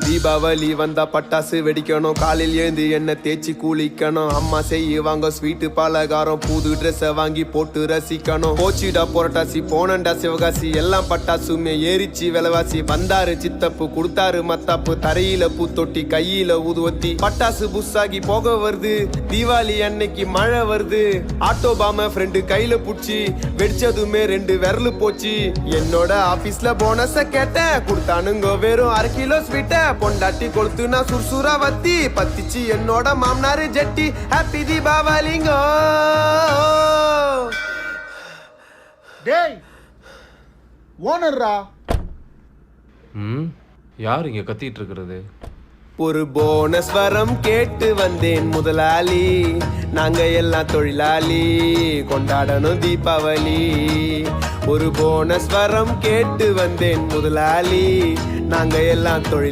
தீபாவளி வந்தா பட்டாசு வெடிக்கணும், காலில் எழுந்து என்ன தேய்ச்சி குளிக்கணும், அம்மா செய்வாங்க ஸ்வீட்டு பலகாரம், புது ட்ரெஸ்ஸை வாங்கி போட்டு ரசிக்கணும். போச்சுடா புரட்டாசி போனண்டா சிவகாசி, எல்லாம் பட்டாசுமே ஏறிச்சு விலைவாசி. வந்தாரு சித்தப்பு கொடுத்தாரு மத்தாப்பு, தரையில பூத்தொட்டி கையில ஊதுவத்தி, பட்டாசு புஸ்ஸாகி போக வருது, தீபாவளி அன்னைக்கு மழை வருது. ஆட்டோ பாம ஃப்ரெண்டு கையில புடிச்சு வெடிச்சதுமே 2 விரலு போச்சு. என்னோட ஆபீஸ்ல போனஸ கேட்டேன், கொடுத்தானுங்க வெறும் 1/2 கிலோ ஸ்வீட்ட. பொண்டாட்டி கொளுத்துனா சுர்சுரா வத்தி, பத்திச்சு என்னோட மாமனாரு ஜட்டி. ஹாப்பி தீபாவளிங்க. டேய் ஓனர்ரா. யார் இங்க கத்திட்டு இருக்கிறது? ஒரு போனஸ் வரம் கேட்டு வந்தேன் முதலாளி, நாங்க எல்லாம் தொழிலாளி, கொண்டாடணும் தீபாவளி. ஒரு போனஸ் வரம் கேட்டு வந்தேன் முதலாளி, நாங்க எல்லாம் தொழில்